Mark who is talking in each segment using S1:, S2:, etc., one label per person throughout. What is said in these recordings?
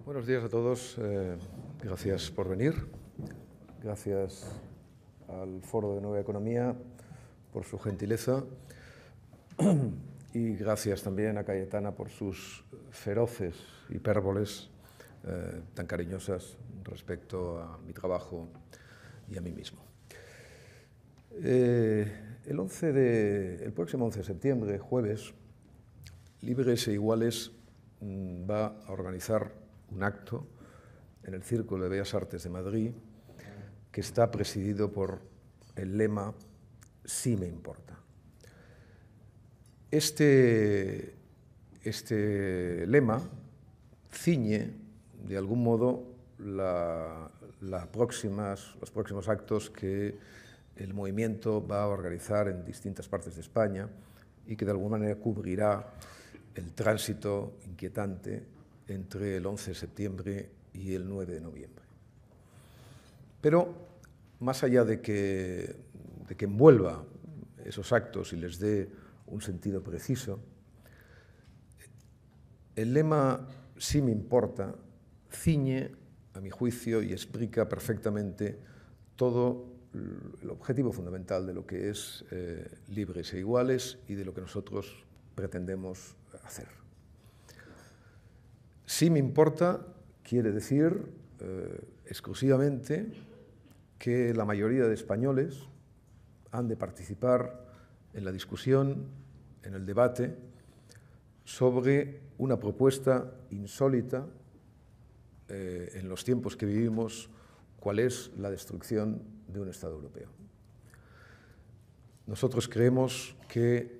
S1: Buenos días a todos. Gracias por venir. Gracias al Foro de Nueva Economía por su gentileza y gracias también a Cayetana por sus feroces hipérboles tan cariñosas respecto a mi trabajo y a mí mismo. El próximo 11 de septiembre, jueves, Libres e Iguales va a organizar un acto en el Círculo de Bellas Artes de Madrid que está presidido por el lema «Sí me importa». Este lema ciñe, de algún modo, los próximos actos que el movimiento va a organizar en distintas partes de España y que de alguna manera cubrirá el tránsito inquietante entre el 11 de septiembre y el 9 de noviembre. Pero, más allá de que envuelva esos actos y les dé un sentido preciso, el lema «Sí me importa» ciñe, a mi juicio, y explica perfectamente todo el objetivo fundamental de lo que es Libres e Iguales y de lo que nosotros pretendemos hacer. Sí me importa quiere decir exclusivamente que la mayoría de españoles han de participar en la discusión, en el debate, sobre una propuesta insólita en los tiempos que vivimos, cuál es la destrucción de un Estado europeo. Nosotros creemos que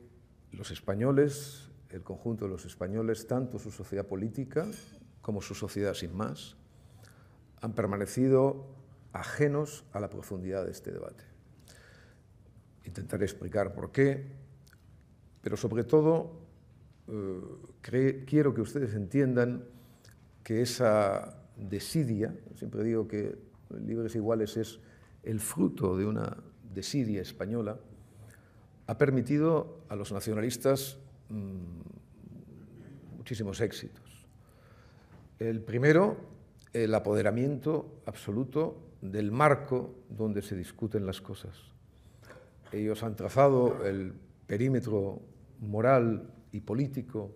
S1: los españoles, el conjunto de los españoles, tanto su sociedad política como su sociedad sin más, han permanecido ajenos a la profundidad de este debate. Intentaré explicar por qué, pero sobre todo quiero que ustedes entiendan que esa desidia, siempre digo que Libres e Iguales es el fruto de una desidia española, ha permitido a los nacionalistas muchísimos éxitos. El primero, el apoderamiento absoluto del marco donde se discuten las cosas. Ellos han trazado el perímetro moral y político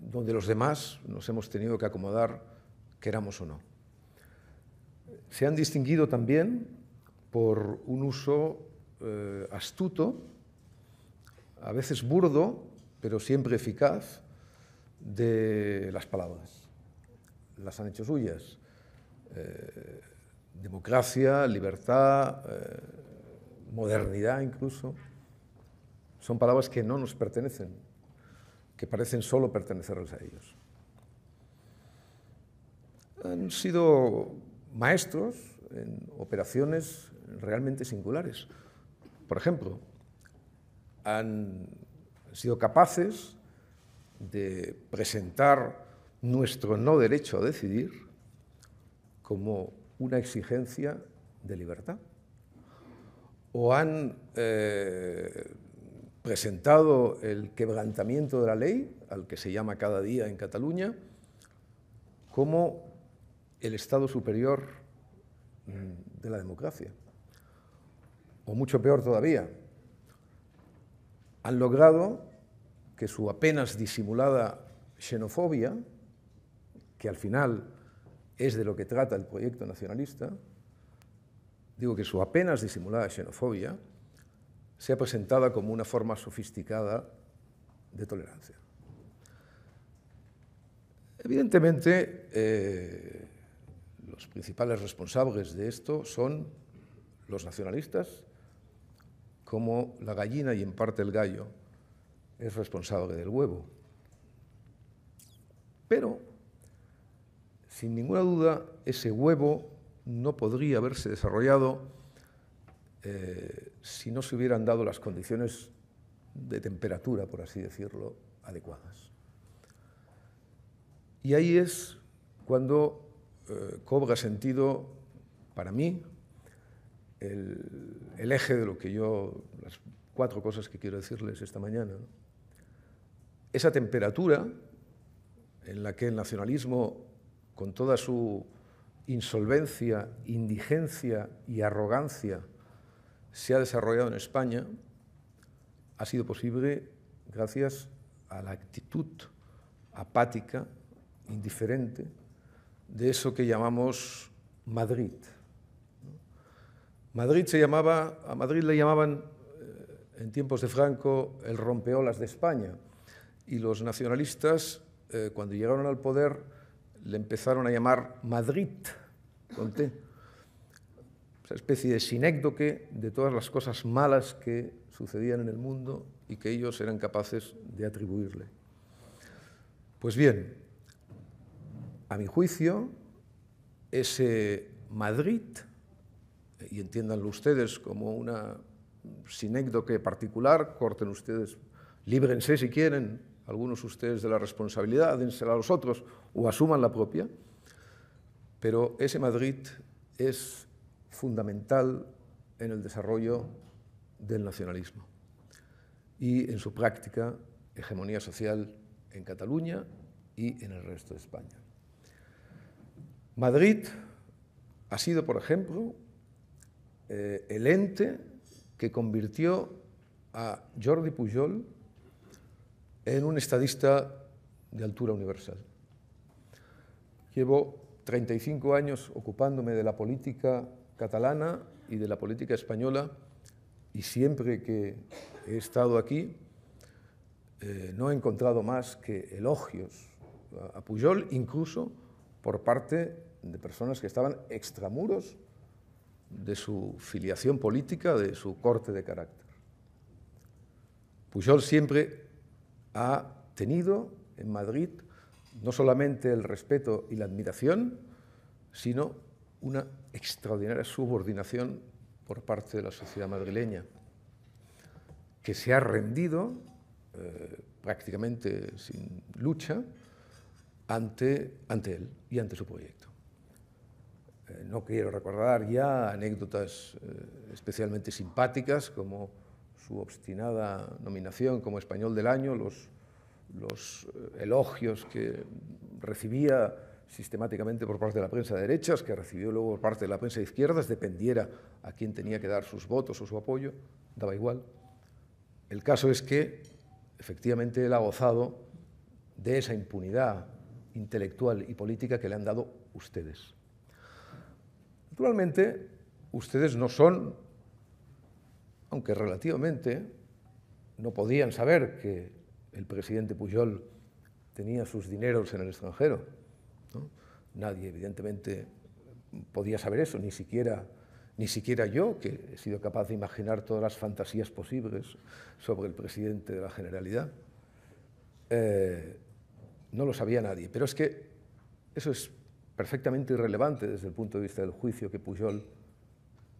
S1: donde los demás nos hemos tenido que acomodar, queramos o no. Se han distinguido también por un uso astuto, a veces burdo, pero siempre eficaz, de las palabras. Las han hecho suyas. Democracia, libertad, modernidad incluso, son palabras que no nos pertenecen, que parecen solo pertenecerles a ellos. Han sido maestros en operaciones realmente singulares. Por ejemplo, han sido capaces de presentar nuestro no derecho a decidir como una exigencia de libertad. O han presentado el quebrantamiento de la ley, al que se llama cada día en Cataluña, como el estado superior de la democracia. O mucho peor todavía, han logrado que su apenas disimulada xenofobia, que al final es de lo que trata el proyecto nacionalista, digo que su apenas disimulada xenofobia sea presentada como una forma sofisticada de tolerancia. Evidentemente, los principales responsables de esto son los nacionalistas, como la gallina y en parte el gallo es responsable del huevo. Pero, sin ninguna duda, ese huevo no podría haberse desarrollado si no se hubieran dado las condiciones de temperatura, por así decirlo, adecuadas. Y ahí es cuando cobra sentido, para mí, el eje de lo que las 4 cosas que quiero decirles esta mañana, ¿no? Esa temperatura en la que el nacionalismo, con toda su insolvencia, indigencia y arrogancia, se ha desarrollado en España, ha sido posible gracias a la actitud apática, indiferente, de eso que llamamos Madrid. A Madrid le llamaban en tiempos de Franco el rompeolas de España, y los nacionalistas, cuando llegaron al poder, le empezaron a llamar Madrid, con T, esa especie de sinécdoque de todas las cosas malas que sucedían en el mundo y que ellos eran capaces de atribuirle. Pues bien, a mi juicio, ese Madrid, y entiéndanlo ustedes como una sinécdoque particular, corten ustedes, líbrense si quieren, algunos ustedes de la responsabilidad, dénsela a los otros o asuman la propia, pero ese Madrid es fundamental en el desarrollo del nacionalismo y en su práctica hegemonía social en Cataluña y en el resto de España. Madrid ha sido, por ejemplo, el ente que convirtió a Jordi Pujol en un estadista de altura universal. Llevo 35 años ocupándome de la política catalana y de la política española, y siempre que he estado aquí no he encontrado más que elogios a Pujol, incluso por parte de personas que estaban extramuros de su filiación política, de su corte de carácter. Pujol siempre ha tenido en Madrid no solamente el respeto y la admiración, sino una extraordinaria subordinación por parte de la sociedad madrileña, que se ha rendido prácticamente sin lucha ante él y ante su proyecto. No quiero recordar ya anécdotas especialmente simpáticas, como su obstinada nominación como Español del Año, los elogios que recibía sistemáticamente por parte de la prensa de derechas, que recibió luego por parte de la prensa de izquierdas, dependiera a quién tenía que dar sus votos o su apoyo, daba igual. El caso es que, efectivamente, él ha gozado de esa impunidad intelectual y política que le han dado ustedes. Naturalmente, ustedes no son, aunque relativamente, no podían saber que el presidente Pujol tenía sus dineros en el extranjero, ¿no? Nadie, evidentemente, podía saber eso, ni siquiera yo, que he sido capaz de imaginar todas las fantasías posibles sobre el presidente de la Generalidad. No lo sabía nadie, pero es que eso es perfectamente irrelevante desde el punto de vista del juicio que Pujol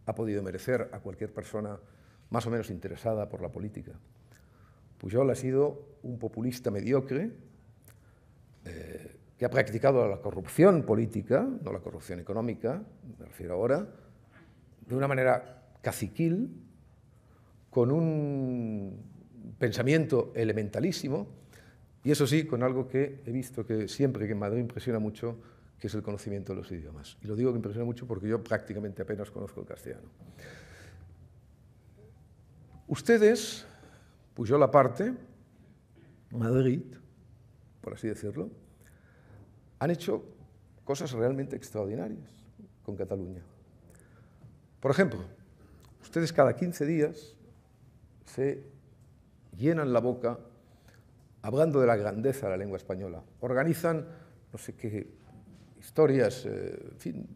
S1: ha podido merecer a cualquier persona más o menos interesada por la política. Pujol ha sido un populista mediocre que ha practicado la corrupción política, no la corrupción económica, me refiero ahora, de una manera caciquil, con un pensamiento elementalísimo, y eso sí, con algo que he visto que siempre que en Madrid impresiona mucho, que es el conocimiento de los idiomas. Y lo digo que impresiona mucho porque yo prácticamente apenas conozco el castellano. Ustedes, Pujol aparte, Madrid, por así decirlo, han hecho cosas realmente extraordinarias con Cataluña. Por ejemplo, ustedes cada 15 días se llenan la boca hablando de la grandeza de la lengua española. Organizan no sé qué historias, en fin,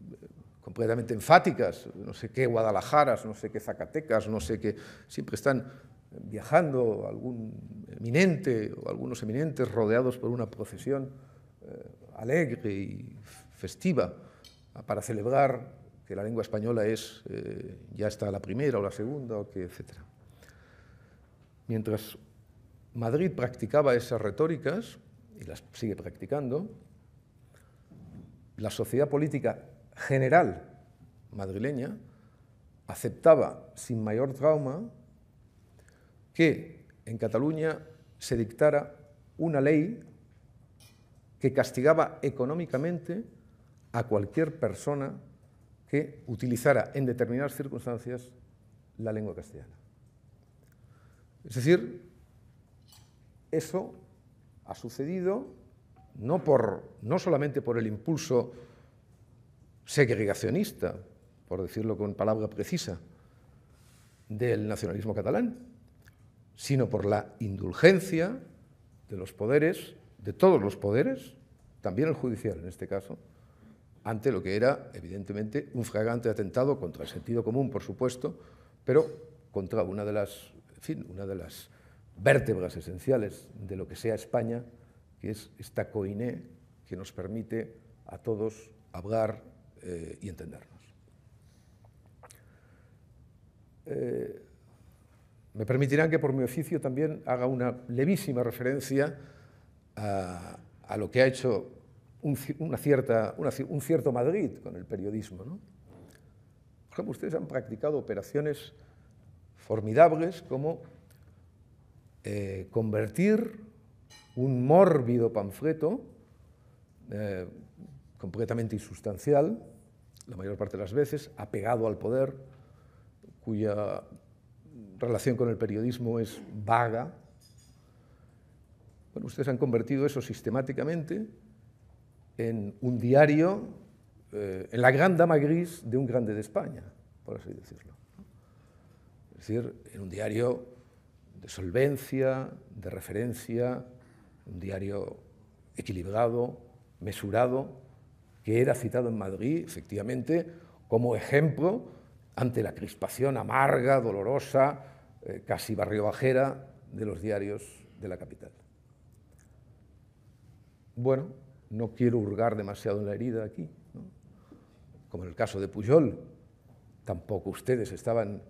S1: completamente enfáticas, no sé qué Guadalajaras, no sé qué Zacatecas, no sé qué, siempre están viajando algún eminente o algunos eminentes rodeados por una procesión alegre y festiva para celebrar que la lengua española es, ya está la primera o la segunda, o que, etc. Mientras Madrid practicaba esas retóricas, y las sigue practicando, la sociedad política general madrileña aceptaba sin mayor trauma que en Cataluña se dictara una ley que castigaba económicamente a cualquier persona que utilizara en determinadas circunstancias la lengua castellana. Es decir, eso ha sucedido no solamente por el impulso segregacionista, por decirlo con palabra precisa, del nacionalismo catalán, sino por la indulgencia de los poderes, de todos los poderes, también el judicial en este caso, ante lo que era, evidentemente, un flagrante atentado contra el sentido común, por supuesto, pero contra una de las vértebras esenciales de lo que sea España, que es esta coiné que nos permite a todos hablar y entendernos. Me permitirán que por mi oficio también haga una levísima referencia a lo que ha hecho un cierto Madrid con el periodismo, ¿no? Por ejemplo, ustedes han practicado operaciones formidables como convertir un mórbido panfleto completamente insustancial, la mayor parte de las veces, apegado al poder, cuya relación con el periodismo es vaga. Bueno, ustedes han convertido eso sistemáticamente en un diario, en la gran dama gris de un grande de España, por así decirlo. Es decir, en un diario de solvencia, de referencia, un diario equilibrado, mesurado, que era citado en Madrid, efectivamente, como ejemplo ante la crispación amarga, dolorosa, casi barriobajera de los diarios de la capital. Bueno, no quiero hurgar demasiado en la herida aquí, ¿no? Como en el caso de Pujol, tampoco ustedes estaban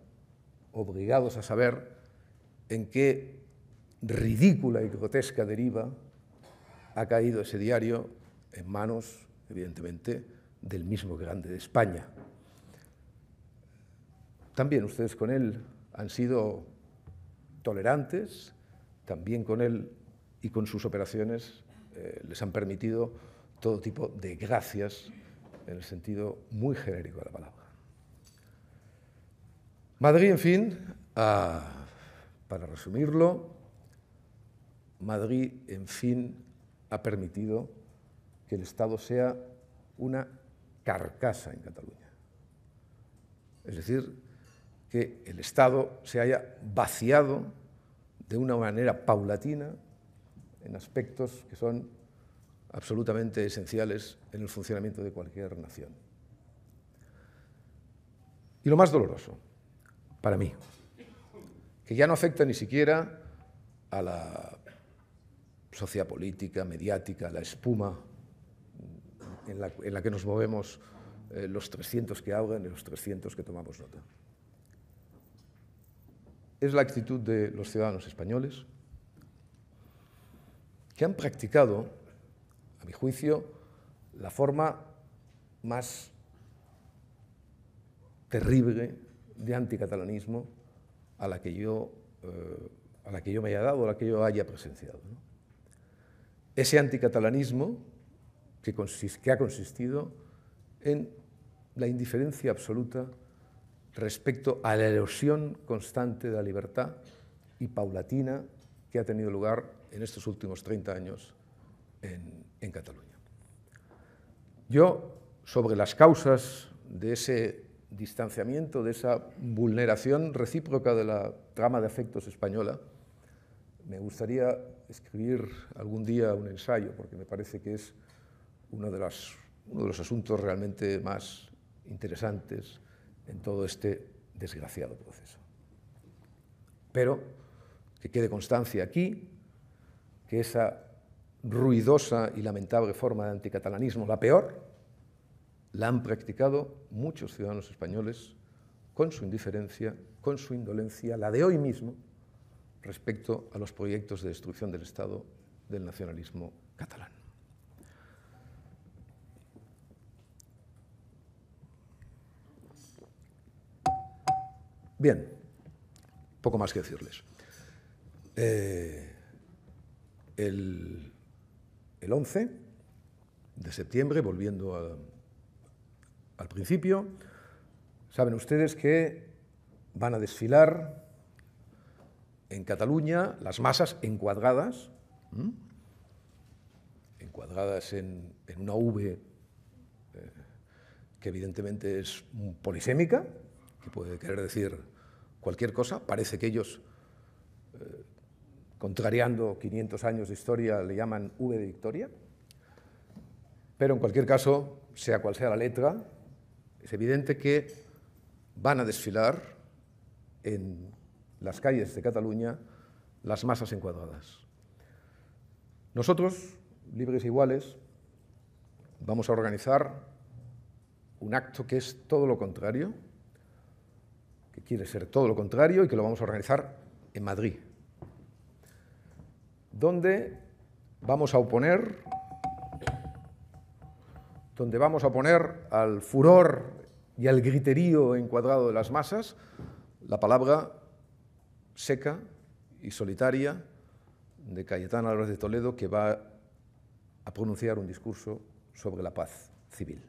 S1: obligados a saber en qué ridícula y grotesca deriva ha caído ese diario en manos, evidentemente, del mismo grande de España. También ustedes con él han sido tolerantes, también con él y con sus operaciones les han permitido todo tipo de gracias en el sentido muy genérico de la palabra. Madrid, en fin, para resumirlo, Madrid, en fin, ha permitido que el Estado sea una carcasa en Cataluña. Es decir, que el Estado se haya vaciado de una manera paulatina en aspectos que son absolutamente esenciales en el funcionamiento de cualquier nación. Y lo más doloroso, para mí, que ya no afecta ni siquiera a la sociedad política, mediática, la espuma en la que nos movemos los 300 que hablan y los 300 que tomamos nota. Es la actitud de los ciudadanos españoles que han practicado, a mi juicio, la forma más terrible de anticatalanismo a la que yo me haya dado, a la que yo haya presenciado, ¿no? Ese anticatalanismo que ha consistido en la indiferencia absoluta respecto a la erosión constante de la libertad y paulatina que ha tenido lugar en estos últimos 30 años en Cataluña. Yo, sobre las causas de ese distanciamiento, de esa vulneración recíproca de la trama de afectos española, me gustaría escribir algún día un ensayo, porque me parece que es uno de los asuntos realmente más interesantes en todo este desgraciado proceso. Pero que quede constancia aquí que esa ruidosa y lamentable forma de anticatalanismo, la peor, la han practicado muchos ciudadanos españoles con su indiferencia, con su indolencia, la de hoy mismo, respecto a los proyectos de destrucción del Estado del nacionalismo catalán. Bien, poco más que decirles. El 11 de septiembre, volviendo al principio, saben ustedes que van a desfilar en Cataluña las masas encuadradas, encuadradas en una V que evidentemente es polisémica, que puede querer decir cualquier cosa. Parece que ellos, contrariando 500 años de historia, le llaman V de Victoria. Pero en cualquier caso, sea cual sea la letra, es evidente que van a desfilar en las calles de Cataluña las masas encuadradas. Nosotros, Libres e Iguales, vamos a organizar un acto que es todo lo contrario, que quiere ser todo lo contrario, y que lo vamos a organizar en Madrid, donde vamos a oponer al furor y al griterío encuadrado de las masas la palabra seca y solitaria de Cayetana Álvarez de Toledo, que va a pronunciar un discurso sobre la paz civil.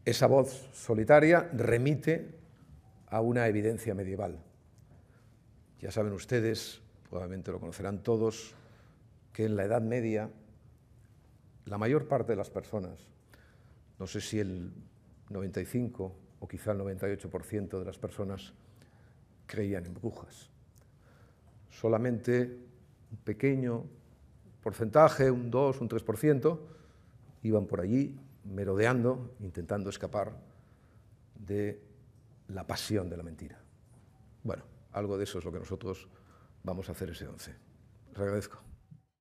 S1: Esa voz solitaria remite a una evidencia medieval. Ya saben ustedes, probablemente lo conocerán todos, que en la Edad Media la mayor parte de las personas, no sé si el 95 o quizá el 98% de las personas, creían en brujas. Solamente un pequeño porcentaje, un 2, un 3%, iban por allí merodeando, intentando escapar de la pasión de la mentira. Bueno, algo de eso es lo que nosotros vamos a hacer ese 11. Les agradezco.